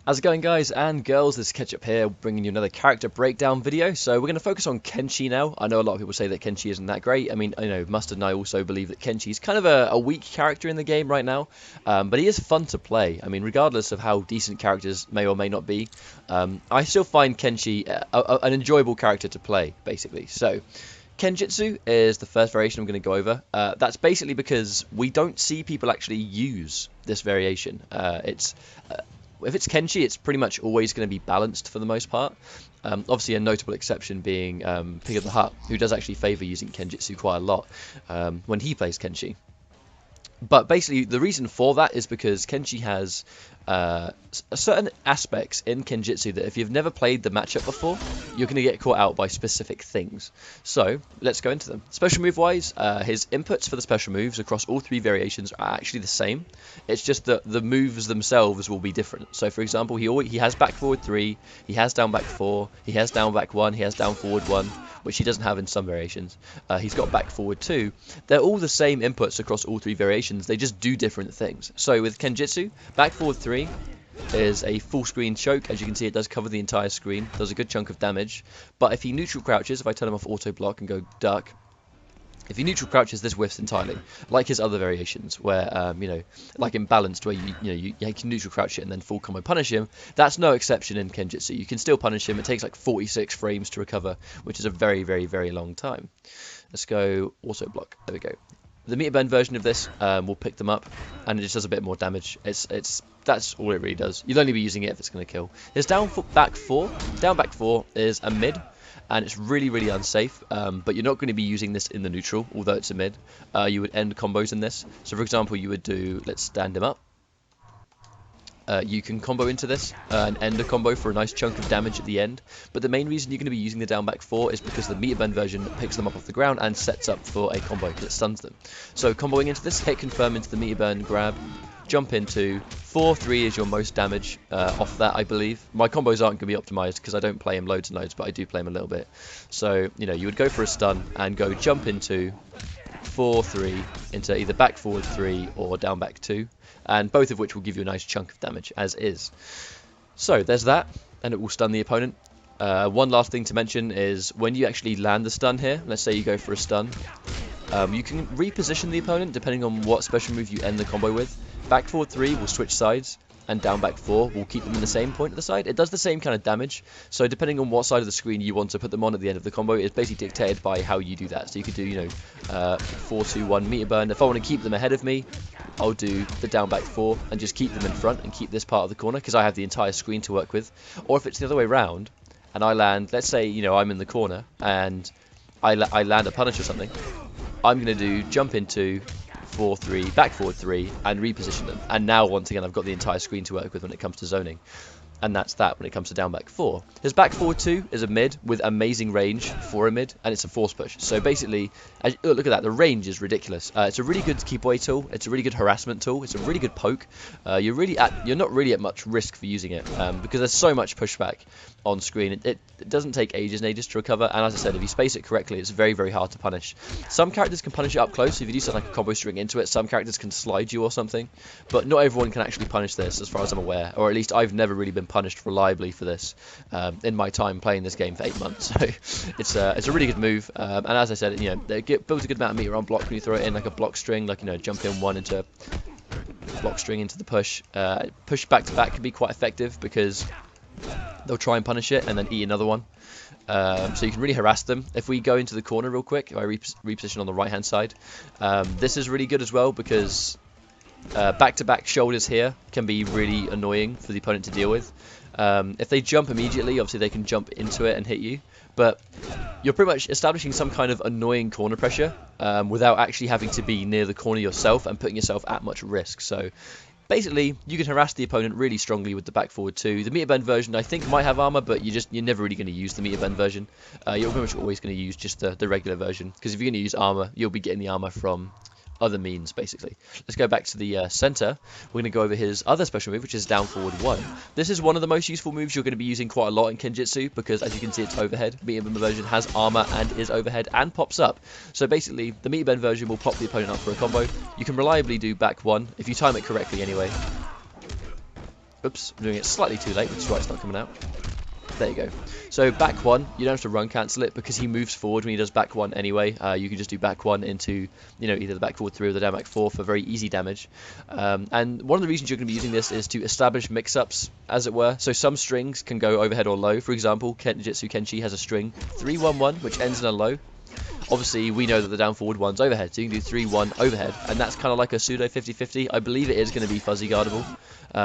How's it going, guys and girls? This is Ketchup here, bringing you another character breakdown video. So we're going to focus on Kenshi now. I know a lot of people say that Kenshi isn't that great. I mean, I know Mustard and I also believe that Kenshi is kind of a weak character in the game right now, but he is fun to play. I mean, regardless of how decent characters may or may not be, I still find Kenshi an enjoyable character to play, basically. So Kenjutsu is the first variation I'm going to go over. That's basically because we don't see people actually use this variation. If it's Kenshi, it's pretty much always going to be balanced for the most part. Obviously, a notable exception being Pig of the Hut, who does actually favour using Kenjutsu quite a lot when he plays Kenshi. But basically, the reason for that is because Kenshi has certain aspects in Kenjutsu that if you've never played the matchup before, you're going to get caught out by specific things. So, let's go into them. Special move wise, his inputs for the special moves across all three variations are actually the same. It's just that the moves themselves will be different. So, for example, he has back forward 3, he has down back 4, he has down back 1, he has down forward 1, which he doesn't have in some variations. He's got back forward 2. They're all the same inputs across all three variations, they just do different things. So with Kenjutsu, back forward 3 is a full screen choke. As you can see, it does cover the entire screen, does a good chunk of damage. But if he neutral crouches, if I turn him off auto block and go duck, if he neutral crouches, this whiffs entirely, like his other variations, where, like in Balanced, where you can neutral crouch it and then full combo punish him. That's no exception in Kenjutsu. You can still punish him. It takes like 46 frames to recover, which is a very, very, very long time. Let's go auto block. There we go. The meter bend version of this will pick them up, and it just does a bit more damage. That's all it really does. You'll only be using it if it's going to kill. His down back 4 is a mid, and it's really, really unsafe, but you're not going to be using this in the neutral, although it's a mid. You would end combos in this. So for example, you would do, let's stand him up. You can combo into this and end a combo for a nice chunk of damage at the end. But the main reason you're going to be using the down back 4 is because the meter bend version picks them up off the ground and sets up for a combo because it stuns them. So comboing into this, hit confirm into the meter bend grab, jump into 4-3 is your most damage off that, I believe. My combos aren't going to be optimized because I don't play him loads and loads, but I do play him a little bit. So, you would go for a stun and go jump into 4-3 into either back forward 3 or down back 2, and both of which will give you a nice chunk of damage as is. So there's that, and it will stun the opponent. One last thing to mention is when you actually land the stun here, let's say you go for a stun, you can reposition the opponent depending on what special move you end the combo with. Back forward 3 will switch sides, and down back 4 will keep them in the same point of the side. It does the same kind of damage, so depending on what side of the screen you want to put them on at the end of the combo, it's basically dictated by how you do that. So you could do, 4-2-1 meter burn. If I want to keep them ahead of me, I'll do the down back 4 and just keep them in front and keep this part of the corner because I have the entire screen to work with. Or if it's the other way around and I land, let's say, I'm in the corner and I land a punish or something, I'm going to do jump into 4-3, back forward 3, and reposition them. And now, once again, I've got the entire screen to work with when it comes to zoning. And that's that when it comes to down back 4. His back forward 2 is a mid with amazing range for a mid, and it's a force push. So basically, look at that, the range is ridiculous. It's a really good keep away tool, it's a really good harassment tool, it's a really good poke. You're not really at much risk for using it, because there's so much pushback on screen. It doesn't take ages and ages to recover, and as I said, if you space it correctly, it's very, very hard to punish. Some characters can punish it up close. If you do something like a combo string into it, some characters can slide you or something, but not everyone can actually punish this, as far as I'm aware, or at least I've never really been punished reliably for this in my time playing this game for 8 months. So it's a really good move, and as I said, it builds a good amount of meter on block when you throw it in, like a block string, like jump in 1 into block string into the push. Push back to back can be quite effective because they'll try and punish it and then eat another one. So you can really harass them. If we go into the corner real quick, if I reposition on the right hand side, this is really good as well because back-to-back shoulders here can be really annoying for the opponent to deal with. If they jump immediately, obviously they can jump into it and hit you, but you're pretty much establishing some kind of annoying corner pressure without actually having to be near the corner yourself and putting yourself at much risk. So basically, you can harass the opponent really strongly with the back forward 2. The meter bend version, I think, might have armor, but you're never really going to use the meter bend version. You're pretty much always going to use just the regular version, because if you're going to use armor, you'll be getting the armor from other means, basically. Let's go back to the center. We're going to go over his other special move, which is down forward 1. This is one of the most useful moves you're going to be using quite a lot in Kenjutsu, because as you can see, it's overhead. Meter bend version has armor and is overhead and pops up. So basically, the meter bend version will pop the opponent up for a combo. You can reliably do back 1 if you time it correctly anyway. Oops, I'm doing it slightly too late, which is why it's not coming out. There you go. So back one, you don't have to run cancel it because he moves forward when he does back one anyway. You can just do back one into, you know, either the back forward 3 or the down back 4 for very easy damage. And one of the reasons you're going to be using this is to establish mix-ups, as it were. So some strings can go overhead or low. For example, Kenjutsu Kenshi has a string 3-1-1, which ends in a low. Obviously, we know that the down forward one's overhead, so you can do 3-1 overhead, and that's kind of like a pseudo 50-50. I believe it is going to be fuzzy guardable,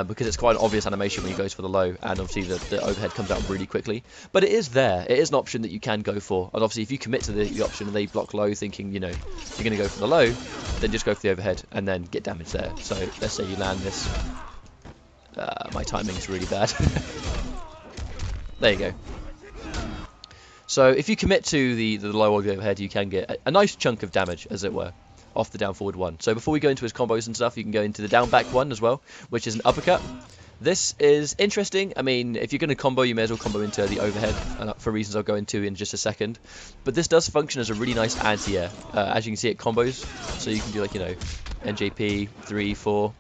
because it's quite an obvious animation when he goes for the low, and obviously the overhead comes out really quickly. But it is there. It is an option that you can go for, and obviously if you commit to the option and they block low thinking, you know, you're going to go for the low, then just go for the overhead and then get damage there. So let's say you land this. My timing's really bad. There you go. So if you commit to the low or the overhead, you can get a nice chunk of damage, as it were, off the down forward one. So before we go into his combos and stuff, you can go into the down back one as well, which is an uppercut. This is interesting. I mean, if you're going to combo, you may as well combo into the overhead, for reasons I'll go into in just a second. But this does function as a really nice anti-air. As you can see, it combos, so you can do like, you know, NJP 3, 4,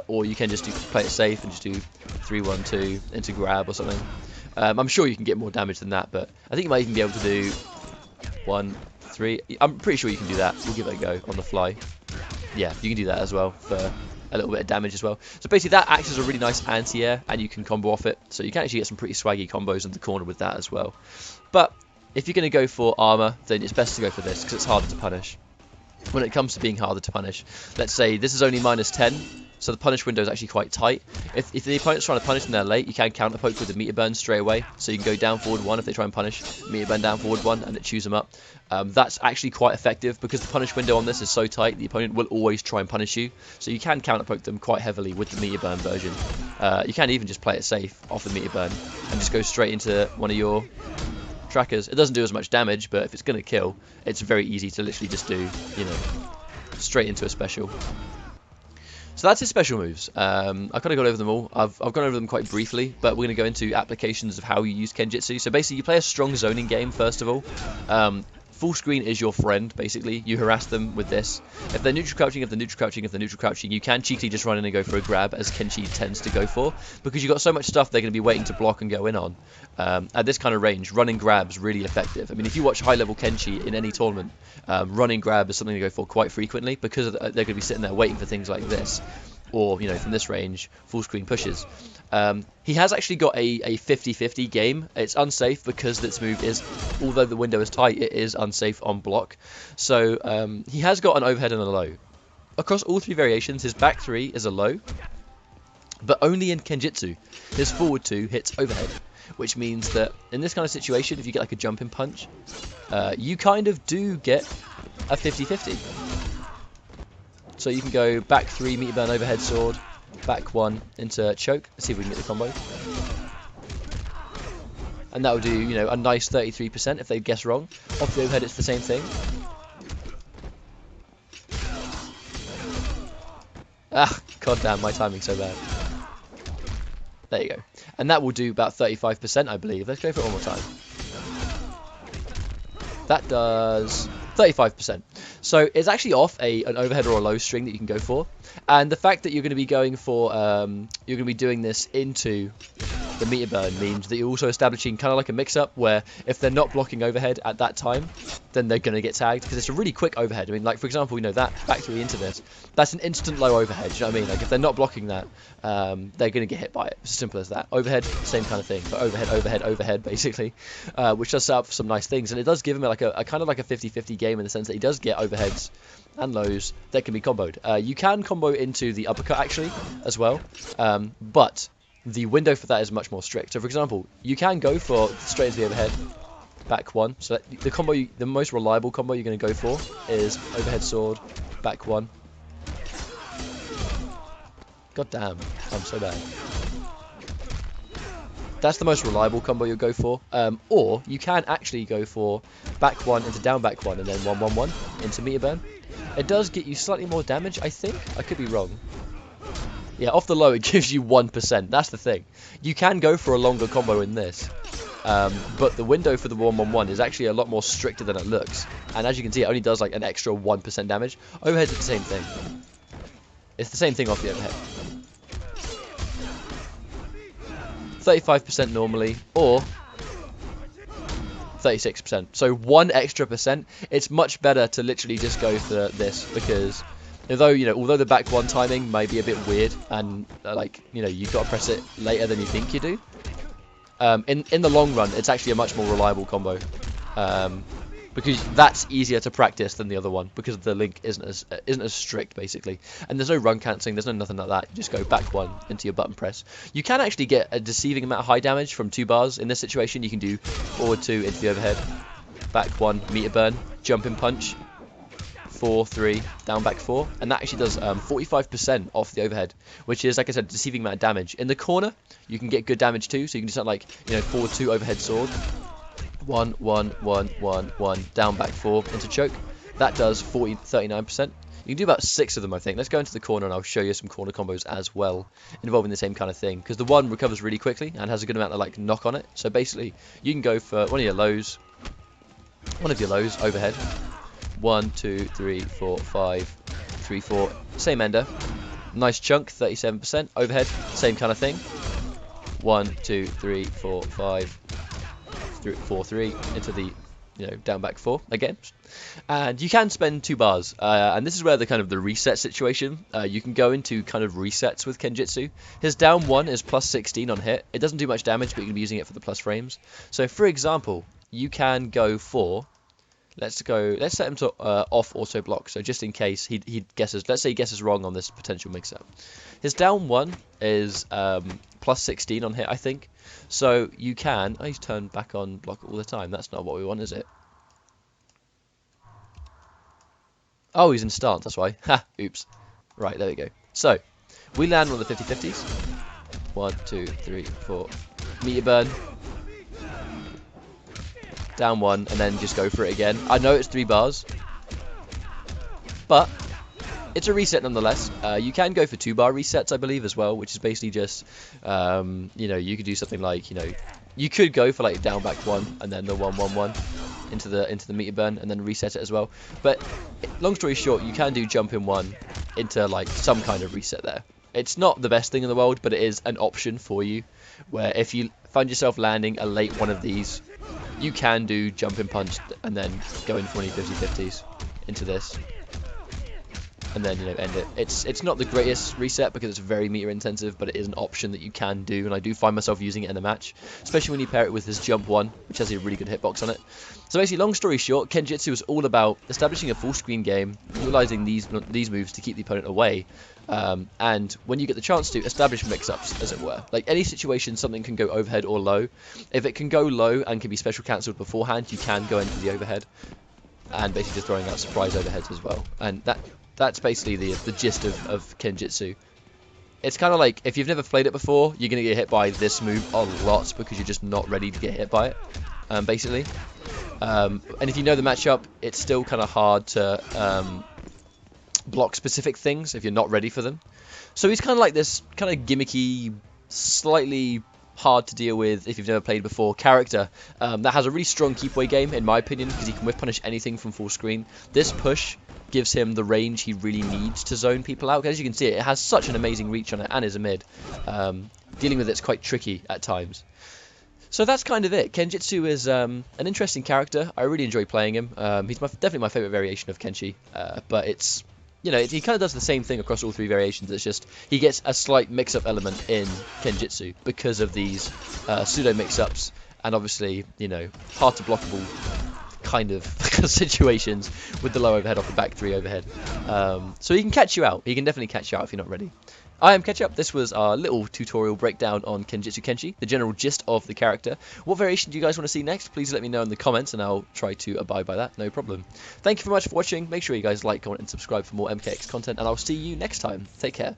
or you can just play it safe and just do 3, 1, 2 into grab or something. I'm sure you can get more damage than that, but I think you might even be able to do 1, 3. I'm pretty sure you can do that. We'll give it a go on the fly. Yeah, you can do that as well for a little bit of damage as well. So basically that acts as a really nice anti-air, and you can combo off it. So you can actually get some pretty swaggy combos in the corner with that as well. But if you're going to go for armor, then it's best to go for this, because it's harder to punish. When it comes to being harder to punish, let's say this is only -10. So the punish window is actually quite tight. If the opponent's trying to punish and they're late, you can counter poke with the meter burn straight away. So you can go down forward 1 if they try and punish, meter burn down forward 1, and it chews them up. That's actually quite effective because the punish window on this is so tight, the opponent will always try and punish you. So you can counter poke them quite heavily with the meter burn version. You can even just play it safe off the meter burn and just go straight into one of your trackers. It doesn't do as much damage, but if it's going to kill, it's very easy to literally just do, you know, straight into a special. So that's his special moves. I kind of got over them all. I've gone over them quite briefly, but we're going to go into applications of how you use Kenjutsu. So basically, you play a strong zoning game, first of all. Full screen is your friend, basically. You harass them with this. If they're neutral crouching, you can cheekily just run in and go for a grab, as Kenshi tends to go for, because you've got so much stuff they're going to be waiting to block and go in on. At this kind of range, running grab's really effective. I mean, if you watch high-level Kenshi in any tournament, running grab is something to go for quite frequently, because they're going to be sitting there waiting for things like this. Or, you know, from this range, full screen pushes. He has actually got a 50-50 game. It's unsafe because this move is, although the window is tight, it is unsafe on block. So he has got an overhead and a low. Across all 3 variations, his back 3 is a low, but only in Kenjutsu. His forward 2 hits overhead, which means that in this kind of situation, if you get like a jumping punch, you kind of do get a 50-50. So you can go back 3, meter burn, overhead sword, back 1 into choke. Let's see if we can get the combo. And that will do, you know, a nice 33% if they guess wrong. Off the overhead, it's the same thing. Ah, goddamn, my timing's so bad. There you go. And that will do about 35%, I believe. Let's go for it one more time. That does 35%. So it's actually off an overhead or a low string that you can go for. And the fact that you're going to be going for, you're going to be doing this into the meter burn means that you're also establishing kind of like a mix-up where if they're not blocking overhead at that time, then they're going to get tagged because it's a really quick overhead. I mean, like, for example, you know, that back 3 into this, that's an instant low overhead, you know what I mean? Like, if they're not blocking that, they're going to get hit by it. It's as simple as that. Overhead, same kind of thing, but overhead, basically, which does set up for some nice things. And it does give him like a kind of like a 50-50 game in the sense that he does get overheads and lows that can be comboed. You can combo into the uppercut, actually, as well, but the window for that is much more strict. So, for example, you can go for straight into the overhead, back 1. So the combo, the most reliable combo you're going to go for is overhead sword, back 1. God damn, I'm so bad. That's the most reliable combo you'll go for. Or you can actually go for back 1 into down back 1 and then 1-1-1 into meter burn. It does get you slightly more damage, I think. I could be wrong. Yeah, off the low, it gives you 1%. That's the thing. You can go for a longer combo in this. But the window for the 1-1-1 is actually a lot more stricter than it looks. And as you can see, it only does like an extra 1% damage. Overhead's the same thing. It's the same thing off the overhead. 35% normally, or 36%. So 1 extra percent. It's much better to literally just go for this, because although the back one timing may be a bit weird, and you've got to press it later than you think you do, in the long run it's actually a much more reliable combo, because that's easier to practice than the other one, because the link isn't as strict basically, and there's no run cancelling, there's no nothing like that. You just go back one into your button press. You can actually get a deceiving amount of high damage from 2 bars in this situation. You can do forward 2 into the overhead, back 1 meter burn, jumping punch, 4 3 down back 4, and that actually does 45% off the overhead, which is, like I said, a deceiving amount of damage. In the corner you can get good damage too, so you can do something like forward 2 overhead sword, 1 1 1 1 1 down back 4 into choke. That does 39%. You can do about 6 of them, I think. Let's go into the corner and I'll show you some corner combos as well, involving the same kind of thing, because the one recovers really quickly and has a good amount of knock on it. So basically you can go for one of your lows overhead, 1 2 3 4 5 3 4, same ender, nice chunk, 37%, overhead, same kind of thing, 1 2 3 4 5 4 3 into the down back 4 again. And you can spend 2 bars, and this is where the reset situation, you can go into resets with Kenjutsu. His down 1 is plus 16 on hit. It doesn't do much damage, but you can be using it for the plus frames. So for example, you can go for, let's set him to off auto block, so just in case he guesses, let's say he guesses wrong on this potential mix up. His down 1 is plus 16 on hit, I think. So you can, he's turned back on block all the time. That's not what we want, is it? Oh, he's in stance, that's why. Ha, oops. Right, there we go. So we land on the 50-50s. 1 2 3 4 meter burn, down 1, and then just go for it again. I know it's 3 bars, but it's a reset nonetheless. You can go for 2 bar resets, I believe, as well, which is basically just, you could do something like, you could go for down back 1 and then the 1 1 1 into the meter burn and then reset it as well. But long story short, you can do jump in 1 into some kind of reset there. It's not the best thing in the world, but it is an option for you, where if you find yourself landing a late one of these, you can do jumping punch and then go in for any 50-50s into this, and then end it. It's not the greatest reset because it's very meter intensive, but it is an option that you can do, and I do find myself using it in a match, especially when you pair it with his jump 1, which has a really good hitbox on it. So basically, long story short, Kenjutsu is all about establishing a full screen game, utilizing these moves to keep the opponent away, and when you get the chance to, establish mix-ups, as it were. Like any situation, something can go overhead or low. If it can go low and can be special cancelled beforehand, you can go into the overhead, and basically just throwing out surprise overheads as well. And that's basically the gist of Kenjutsu. It's kind of like, if you've never played it before, you're going to get hit by this move a lot because you're just not ready to get hit by it, basically. And if you know the matchup, it's still kind of hard to block specific things if you're not ready for them. So he's kind of like this kind of gimmicky, slightly hard to deal with if you've never played before character that has a really strong keep away game, in my opinion, because he can whiff punish anything from full screen. This push gives him the range he really needs to zone people out. As you can see, it has such an amazing reach on it and is a mid. Dealing with it's quite tricky at times. So that's kind of it. Kenjutsu is an interesting character. I really enjoy playing him. He's definitely my favourite variation of Kenshi, but it's, he kind of does the same thing across all 3 variations. It's just he gets a slight mix-up element in Kenjutsu because of these pseudo mix-ups and obviously, hard to blockable kind of situations with the low overhead off the back 3 overhead. So he can catch you out. He can definitely catch you out if you're not ready. I am Ketchup. This was our little tutorial breakdown on Kenjutsu Kenshi, the general gist of the character. What variation do you guys want to see next? Please let me know in the comments and I'll try to abide by that, no problem. Thank you very much for watching. Make sure you guys like, comment and subscribe for more MKX content, and I'll see you next time. Take care.